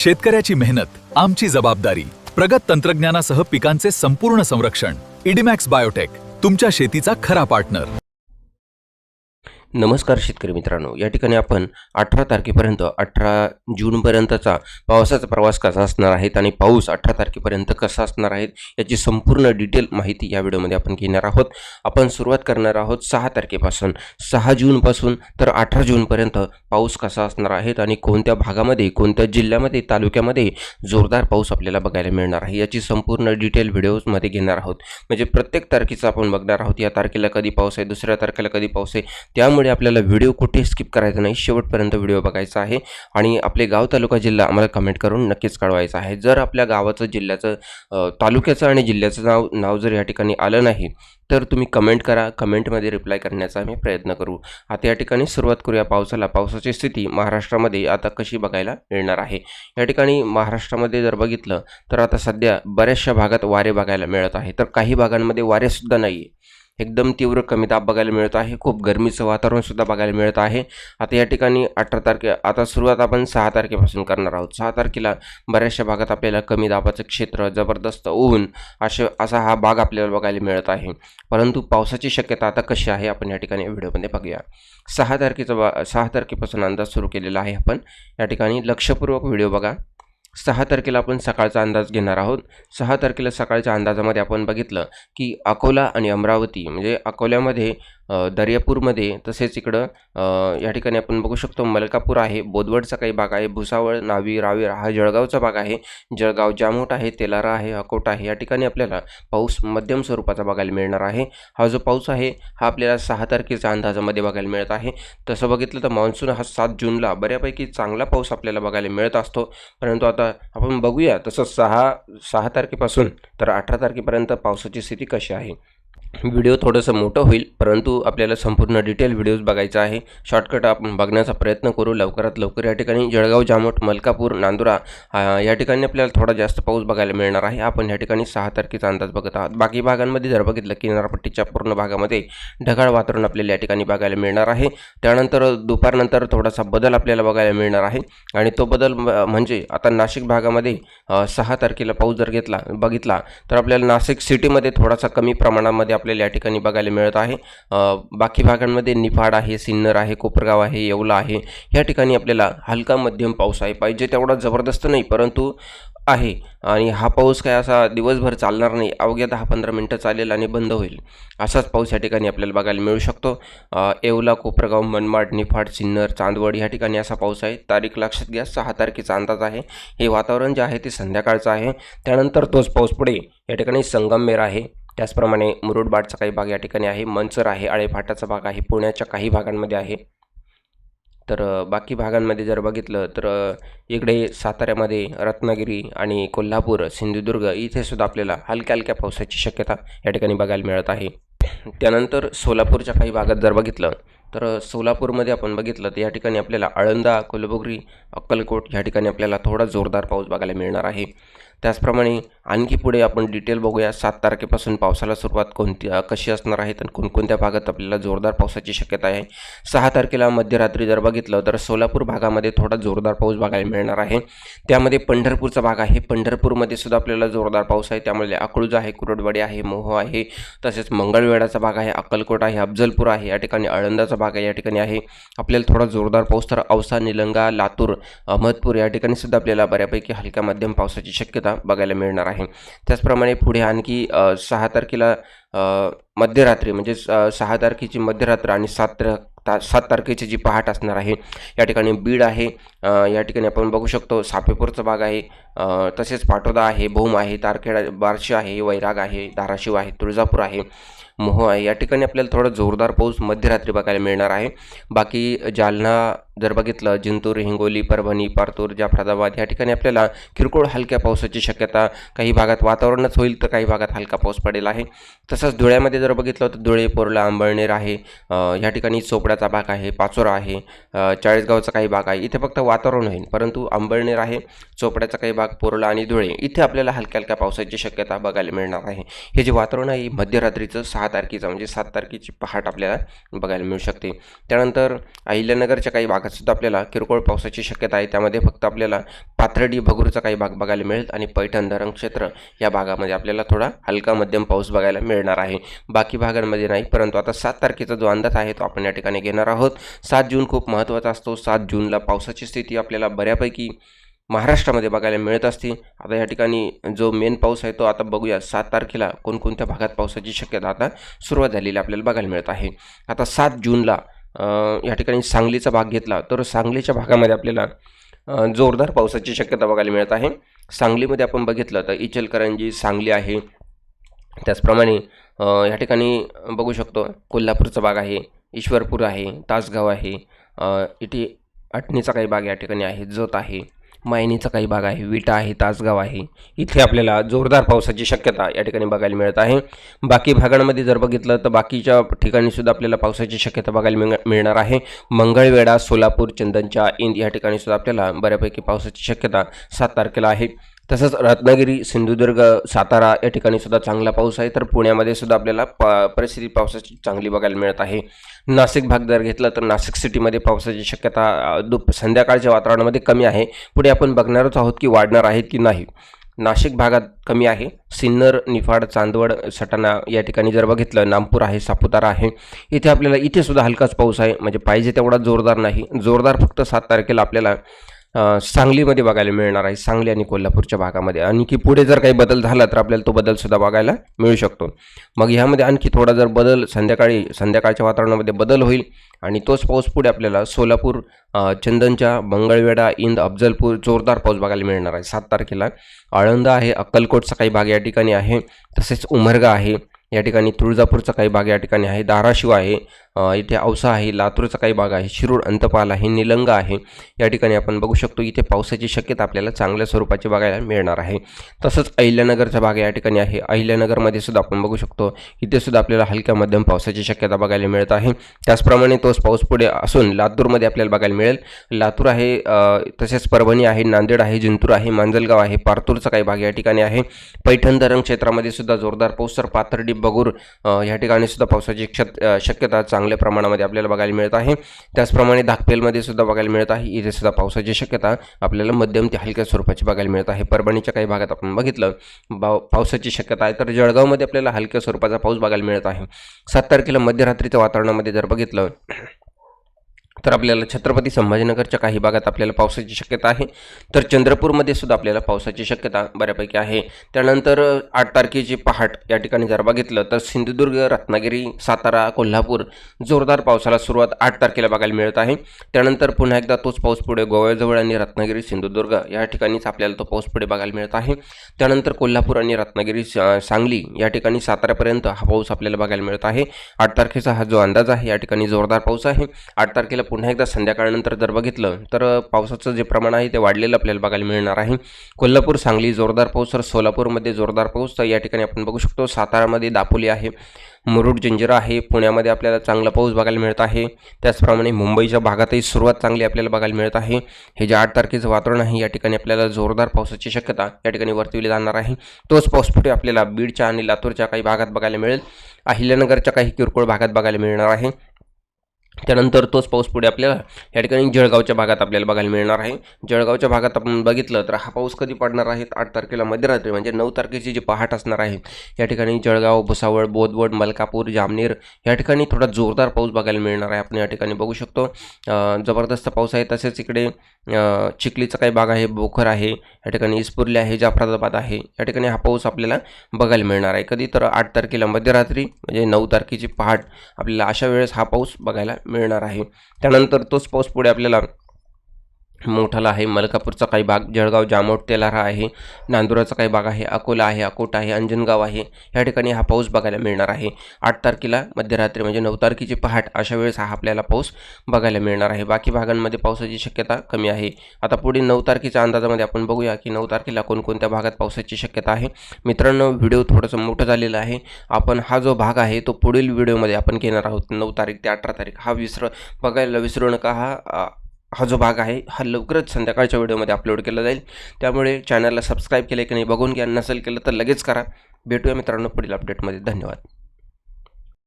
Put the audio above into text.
शेतकऱ्याची मेहनत आमची जबाबदारी. प्रगत तंत्रज्ञानासह पिकांचे संपूर्ण संरक्षण. इडीमॅक्स बायोटेक, तुमच्या शेतीचा खरा पार्टनर. नमस्कार शेतकरी मित्रांनो, या ठिकाणी आपण 18 तारखेपर्यंत 18 जूनपर्यंतचा पावसाचा प्रवास कसा असणार आहे आणि पाऊस 18 तारखेपर्यंत कसा असणार आहे याची संपूर्ण डिटेल माहिती या व्हिडिओमध्ये आपण घेणार आहोत. आपण सुरुवात करणार आहोत 6 तारखेपासून. 6 जूनपासून तर 18 जूनपर्यंत पाऊस कसा असणार आहे आणि कोणत्या भागामध्ये, कोणत्या जिल्ह्यामध्ये, तालुक्यामध्ये जोरदार पाऊस आपल्याला बघायला मिळणार आहे याची संपूर्ण डिटेल व्हिडिओमध्ये घेणार आहोत. म्हणजे प्रत्येक तारखेचं आपण बघणार आहोत. या तारखेला कधी पाऊस आहे, दुसऱ्या तारखेला कधी पाऊस आहे. त्यामुळे आपल्याला व्हिडिओ कुठे स्किप करायचा नाही, शेवटपर्यंत व्हिडिओ बघायचा आहे. आणि आपले गाव, तालुका, जिल्हा आम्हाला कमेंट करून नक्कीच कळवायचं आहे. जर आपल्या गावाचं, जिल्ह्याचं, तालुक्याचं आणि जिल्ह्याचं नाव जर या ठिकाणी आलं नाही तर तुम्ही कमेंट करा. कमेंटमध्ये रिप्लाय करण्याचा आम्ही प्रयत्न करू. आता या ठिकाणी सुरुवात करूया पावसाला. पावसाची स्थिती महाराष्ट्रामध्ये आता कशी बघायला मिळणार आहे. या ठिकाणी महाराष्ट्रामध्ये जर बघितलं तर आता सध्या बऱ्याचशा भागात वारे बघायला मिळत आहे, तर काही भागांमध्ये वारेसुद्धा नाही आहे. एकदम तीव्र कमी दाब बघायला मिळत आहे. खूप गरमीचं वातावरणसुद्धा बघायला मिळत आहे. आता या ठिकाणी 18 तारखे, आता सुरुवात आपण 6 तारखेपासून करणार आहोत. 6 तारखेला बऱ्याचशा भागात आपल्याला कमी दाबाचं क्षेत्र, जबरदस्त ऊन असा हा भाग आपल्याला बघायला मिळत आहे. परंतु पावसाची शक्यता आता कशी आहे आपण या ठिकाणी व्हिडिओमध्ये बघूया. 6 तारखेपासून अंदाज सुरू केलेला आहे आपण. या ठिकाणी लक्षपूर्वक व्हिडिओ बघा. 6 तारखेला आपण सकाळचा अंदाज घेणार आहोत. 6 तारखेला सकाळच्या अंदाजामध्ये आपण बघितलं की अकोला आणि अमरावती, म्हणजे अकोल्यामध्ये दर्यापूरमध्ये, तसेच इकडं या ठिकाणी आपण बघू शकतो मलकापूर आहे, बोदवडचा काही भाग आहे, भुसावळ, नावी, रावेर हा जळगावचा भाग आहे, जळगाव, जामोट आहे, तेलारा आहे, अकोट आहे. या ठिकाणी आपल्याला पाऊस मध्यम स्वरूपाचा बघायला मिळणार आहे. हा जो पाऊस आहे हा आपल्याला 6 तारखेच्या अंदाजामध्ये बघायला मिळत आहे. तसं बघितलं तर मान्सून हा 7 जूनला बऱ्यापैकी चांगला पाऊस आपल्याला बघायला मिळत असतो. परंतु आता आपण बघूया तसं 6 तारखेपासून तर 18 तारखेपर्यंत पावसाची स्थिती कशी आहे. व्हिडिओ थोडंसं मोठं होईल, परंतु आपल्याला संपूर्ण डिटेल व्हिडिओज बघायचा आहे. शॉर्टकट आपण बघण्याचा प्रयत्न करू लवकरात लवकर. या ठिकाणी जळगाव, जामोट, मलकापूर, नांदुरा या ठिकाणी आपल्याला थोडा जास्त पाऊस बघायला मिळणार आहे. आपण या ठिकाणी 6 तारखेचा अंदाज बघत आहोत. बाकी भागांमध्ये जर बघितलं किनारपट्टीच्या पूर्ण भागामध्ये ढगाळ वातावरण आपल्याला या ठिकाणी बघायला मिळणार आहे. त्यानंतर दुपारनंतर थोडासा बदल आपल्याला बघायला मिळणार आहे. आणि तो बदल म्हणजे आता नाशिक भागामध्ये 6 तारखेला पाऊस जर बघितला तर आपल्याला नाशिक सिटीमध्ये थोडासा कमी प्रमाणामध्ये आपल्याला या ठिकाणी बघायला मिळत आहे. बाकी भागांमध्ये निफाड आहे, सिन्नर आहे, कोपरगाव आहे, येवला आहे, या ठिकाणी आपल्याला हलका मध्यम पाऊस आहे. पाहिजे तेवढा जबरदस्त नाही, परंतु आहे. आणि हा पाऊस काय असा दिवसभर चालणार नाही, अवघ्या 10-15 मिनटं चालेल आणि बंद होईल. असाच पाऊस या ठिकाणी आपल्याला बघायला मिळू शकतो. येवला, कोपरगाव, मनमाड, निफाड, सिन्नर, चांदवड या ठिकाणी असा पाऊस आहे. तारीख लक्षात घ्या, 6 तारखेचा अंदाज आहे. हे वातावरण जे आहे ते संध्याकाळचं आहे. त्यानंतर तोच पाऊस पुढे या ठिकाणी संगमनेर आहे, त्याचप्रमाणे मुरुडबाडचा काही भाग या ठिकाणी आहे, मंचर आहे, आळेफाटाचा भाग आहे, पुण्याच्या काही भागांमध्ये आहे. तर बाकी भागांमध्ये जर बघितलं तर इकडे साताऱ्यामध्ये, रत्नागिरी आणि कोल्हापूर, सिंधुदुर्ग इथे सुद्धा आपल्याला हलक्या हलक्या पावसाची शक्यता या ठिकाणी बघायला मिळत आहे. त्यानंतर सोलापूरच्या काही भागात जर बघितलं तर सोलापूरमध्ये आपण बघितलं तर या ठिकाणी आपल्याला आळंदा, कोल्हापुरी, अक्कलकोट या ठिकाणी आपल्याला थोडा जोरदार पाऊस बघायला मिळणार आहे. त्याचप्रमाणे आणखी पुढे आपण डिटेल बघूया. 7 तारखेपासून पावसाला सुरुवात कशी असणार आहे तर कोणकोणत्या भागात आपल्याला जोरदार पावसाची शक्यता आहे. 6 तारखेला मध्यरात्री जर बघितलं तर सोलापूर भागामध्ये थोडा जोरदार पाऊस बघायला मिळणार आहे. त्यामध्ये पंढरपूरचा भाग आहे, पंढरपूरमध्ये सुद्धा आपल्याला जोरदार पाऊस आहे. त्यामुळे अकलूज आहे, कुरडवाडी आहे, मोहो आहे, तसेच मंगळवेढाचा भाग आहे, अक्कलकोट आहे, अफजलपूर आहे, या ठिकाणी आळंदाचा भाग आहे, या ठिकाणी आहे आपल्याला थोडा जोरदार पाऊस. तर औसा, निलंगा, लातूर, अहमदपूर या ठिकाणी सुद्धा आपल्याला बऱ्यापैकी हलक्या मध्यम पावसाची शक्यता बघायला मिळणार आहे. त्याचप्रमाणे पुढे आणखी 6 तारखेला मध्यरात्री, म्हणजे 6 तारखेची मध्यरात्र आणि 7 तारखेची जी पहाट असणार आहे या ठिकाणी बीड आहे, या ठिकाणी आपण बघू शकतो सापेपूरचा भाग आहे, तसेच पाटोदा आहे, भूम आहे, तारखेडा, बार्शी आहे, वैराग आहे, धाराशिव आहे, तुळजापूर आहे, मोहो आहे. या ठिकाणी आपल्याला थोडा जोरदार पाऊस मध्यरात्री बघायला मिळणार आहे. बाकी जालना जर बघितलं, जिंतूर, हिंगोली, परभणी, पारतूर, जाफराबाद या ठिकाणी आपल्याला किरकोळ हलक्या पावसाची शक्यता, काही भागात वातावरणच होईल तर काही भागात हलका पाऊस पडेल आहे. तसंच धुळ्यामध्ये जर बघितलं तर धुळे, पोर्ला, अंबळनेर आहे, या ठिकाणी चोपड्याचा भाग आहे, पाचोरा आहे, चाळीसगावचा काही भाग आहे. इथे फक्त वातावरण होईल, परंतु अंबळनेर आहे, चोपड्याचा काही भाग, पोर्ला आणि धुळे इथे आपल्याला हलक्या हलक्या पावसाची शक्यता बघायला मिळणार आहे. हे जे वातावरण आहे मध्यरात्रीचं 6 तारखेचा म्हणजे 7 तारखेची पहाट आपल्याला बघायला मिळू शकते. त्यानंतर अहिल्यानगरच्या काही भागात सुद्धा आपल्याला किरकोळ पावसाची शक्यता आहे. त्यामध्ये फक्त आपल्याला पाथर्डी भगूरचा काही भाग बघायला मिळेल आणि पैठण धरण क्षेत्र या भागामध्ये आपल्याला थोडा हलका मध्यम पाऊस बघायला मिळणार आहे. बाकी भागांमध्ये नाही. परंतु आता 7 तारखेचा जो अंदाज आहे तो आपण या ठिकाणी घेणार आहोत. 7 जून खूप महत्त्वाचा असतो. 7 जूनला पावसाची स्थिती आपल्याला बऱ्यापैकी महाराष्ट्रामध्ये बघायला मिळत असते. आता या ठिकाणी जो मेन पाऊस आहे तो आता बघूया 7 तारखेला कोणकोणत्या भागात पावसाची शक्यता आता सुरुवात झालेली आपल्याला बघायला मिळत आहे. आता 7 जूनला या ठिकाणी सांगलीचा भाग घेतला तर सांगलीच्या भागामध्ये आपल्याला जोरदार पावसाची शक्यता बघायला मिळत आहे. सांगलीमध्ये आपण बघितलं तर इचलकरंजी, सांगली आहे. त्याचप्रमाणे या ठिकाणी बघू शकतो कोल्हापूरचा भाग आहे, ईश्वरपूर आहे, तासगाव आहे, इथे अटणीचा काही भाग या ठिकाणी आहे, जत आहे, मायनीचा काही भाग आहे, विटा आहे, तासगाव आहे. इथे आपल्याला जोरदार पावसाची शक्यता या ठिकाणी बघायला मिळत आहे. बाकी भागांमध्ये जर बघितलं तर बाकीच्या ठिकाणी सुद्धा आपल्याला पावसाची शक्यता बघायला मिळणार आहे. मंगळवेढा, सोलापूर, चंदनच्या इंद या ठिकाणी सुद्धा आपल्याला बऱ्यापैकी पावसाची शक्यता 7 तारखेला आहे. तसंच रत्नागिरी, सिंधुदुर्ग, सातारा या ठिकाणी सुद्धा चांगला पाऊस आहे. तर पुण्यामध्ये सुद्धा आपल्याला परिस्थिती पावसाची चांगली बघायला मिळत आहे. नाशिक भाग जर घेतला तर नाशिक सिटीमध्ये पावसाची शक्यता संध्याकाळच्या वातावरणामध्ये कमी आहे. पुढे आपण बघणारच आहोत की वाढणार आहेत की नाही. नाशिक भागात कमी आहे. सिन्नर, निफाड, चांदवड, सटाणा या ठिकाणी जर बघितलं, नागपूर आहे, सापुतारा आहे, इथे आपल्याला इथे सुद्धा हलकाच पाऊस आहे. म्हणजे पाहिजे तेवढा जोरदार नाही. जोरदार फक्त 7 तारखेला आपल्याला सांगलीमध्ये बघायला मिळणार आहे. सांगली आणि कोल्हापूरच्या भागामध्ये आणखी पुढे जर काही बदल झाला तर आपल्याला तो बदलसुद्धा बघायला मिळू शकतो. मग ह्यामध्ये आणखी थोडा जर बदल संध्याकाळच्या वातावरणामध्ये बदल होईल आणि तोच पाऊस पुढे आपल्याला सोलापूर, चंदनच्या, मंगळवेढा, इंद, अफजलपूर जोरदार पाऊस बघायला मिळणार आहे 7 तारखेला. आळंद आहे, अक्कलकोटचा काही भाग या ठिकाणी आहे. तसेच उमरगा आहे या ठिकाणी, तुळजापूरचा काही भाग या ठिकाणी आहे, धाराशिव आहे, इथे औसा आहे, लातूरचा काही भाग आहे, शिरूर, अंतपाल आहे, निलंगा आहे. या ठिकाणी आपण बघू शकतो इथे पावसाची शक्यता आपल्याला चांगल्या स्वरूपाची बघायला मिळणार आहे. तसंच अहिल्यानगरचा भाग या ठिकाणी आहे. अहिल्यानगरमध्ये सुद्धा आपण बघू शकतो इथे सुद्धा आपल्याला हलक्या मध्यम पावसाची शक्यता बघायला मिळत आहे. त्याचप्रमाणे तोच पाऊस पुढे असून लातूरमध्ये आपल्याला बघायला मिळेल. लातूर आहे, तसेच परभणी आहे, नांदेड आहे, जिंतूर आहे, मांजलगाव आहे, पारतूरचा काही भाग या ठिकाणी आहे. पैठण धरण क्षेत्रामध्ये सुद्धा जोरदार पाऊस, तर पाथर्डी, बगूर या ठिकाणी सुद्धा पावसाची शक्यता चांगल्या प्रमाणामध्ये आपल्याला बघायला मिळत आहे. त्याचप्रमाणे दाखपेलमध्ये सुद्धा बघायला मिळत आहे. इथे सुद्धा पावसाची शक्यता आपल्याला मध्यम ते हलक्या स्वरूपाची बघायला मिळत आहे. परभणीच्या काही भागात आपण बघितलं पावसाची शक्यता आहे. तर जळगावमध्ये आपल्याला हलक्या स्वरूपाचा पाऊस बघायला मिळत आहे. 7 तारखेला मध्यरात्रीच्या वातावरणामध्ये जर बघितलं तर आपल्याला छत्रपती संभाजीनगरच्या काही भागात आपल्याला पावसाची शक्यता आहे. तर चंद्रपूरमध्ये सुद्धा आपल्याला पावसाची शक्यता बऱ्यापैकी आहे. त्यानंतर 8 तारखेची पहाट या ठिकाणी जर बघितलं तर सिंधुदुर्ग, रत्नागिरी, सातारा, कोल्हापूर जोरदार पावसाला सुरुवात 8 तारखेला बघायला मिळत आहे. त्यानंतर पुन्हा एकदा तोच पाऊस पुढे गोव्याजवळ आणि रत्नागिरी, सिंधुदुर्ग या ठिकाणीच आपल्याला तो पाऊस पुढे बघायला मिळत आहे. त्यानंतर कोल्हापूर आणि रत्नागिरी, सांगली या ठिकाणी साताऱ्यापर्यंत हा पाऊस आपल्याला बघायला मिळत आहे. 8 तारखेचा हा जो अंदाज आहे या ठिकाणी जोरदार पाऊस आहे. 8 तारखेला पुन्हा एकदा संध्याकाळनंतर जर बघितलं तर पावसाचं जे प्रमाण आहे ते वाढलेलं आपल्याला बघायला मिळणार आहे. कोल्हापूर, सांगली जोरदार पाऊस, तर सोलापूरमध्ये जोरदार पाऊस. तर या ठिकाणी आपण बघू शकतो सातारामध्ये दापोली आहे, मुरुड, जंजिरा आहे. पुण्यामध्ये आपल्याला चांगला पाऊस बघायला मिळत आहे. त्याचप्रमाणे मुंबईच्या भागातही सुरुवात चांगली आपल्याला बघायला मिळत आहे. हे जे 8 तारखेचं वातावरण आहे या ठिकाणी आपल्याला जोरदार पावसाची शक्यता या ठिकाणी वर्तवली जाणार आहे. तोच पाऊस पुढे आपल्याला बीडच्या आणि लातूरच्या काही भागात बघायला मिळेल. अहिल्यानगरच्या काही किरकोळ भागात बघायला मिळणार आहे. त्यानंतर तोच पाऊस पुढे आपल्याला या ठिकाणी जळगावच्या भागात आपल्याला बघायला मिळणार आहे. जळगावच्या भागात आपण बघितलं तर हा पाऊस कधी पडणार आहे 8 तारखेला मध्यरात्री म्हणजे 9 तारखेची जी पहाट असणार आहे या ठिकाणी जळगाव, भुसावळ, बोदवड, मलकापूर, जामनेर या ठिकाणी थोडा जोरदार पाऊस बघायला मिळणार आहे. आपण या ठिकाणी बघू शकतो जबरदस्त पाऊस आहे. तसेच इकडे चिखलीचा काही भाग आहे, बोखर आहे, या ठिकाणी इस्पुर्ली आहे, जाफराबाद आहे, या ठिकाणी हा पाऊस आपल्याला बघायला मिळणार आहे. कधी तर 8 तारखेला मध्यरात्री म्हणजे 9 तारखेची पहाट आपल्याला अशा वेळेस हा पाऊस बघायला मिळणार आहे. त्यानंतर तोच पाऊस पुढे आपल्याला मोठाला आहे, मलकापूरचा काही भाग, जळगाव, जामोद, तेलारा आहे, नांदुराचा काही भाग आहे, अकोला आहे, अकोट आहे, अंजनगाव आहे, या ठिकाणी हा पाऊस बघायला मिळणार आहे. 8 तारखेला मध्यरात्री म्हणजे 9 तारखेची पहाट अशा वेळेस हा आपल्याला पाऊस बघायला मिळणार आहे. बाकी भागांमध्ये पावसाची शक्यता कमी आहे. आता पुढे 9 तारखेच्या अंदाजामध्ये आपण बघूया की 9 तारखेला कोणकोणत्या भागात पावसाची शक्यता आहे. मित्रांनो, व्हिडिओ थोडंसं मोठं झालेला आहे. आपण हा जो भाग आहे तो पुढील व्हिडिओमध्ये आपण घेणार आहोत. 9 तारीख ते 18 तारीख हा बघायला विसरू नका. हा जो भाग आहे हा लवकरच संध्याकाळच्या व्हिडिओमध्ये अपलोड केला जाईल. त्यामुळे चॅनलला सबस्क्राईब केलं की नाही बघून घ्या, नसेल केलं तर लगेच करा. भेटूया मित्रांनो पुढील अपडेटमध्ये. धन्यवाद.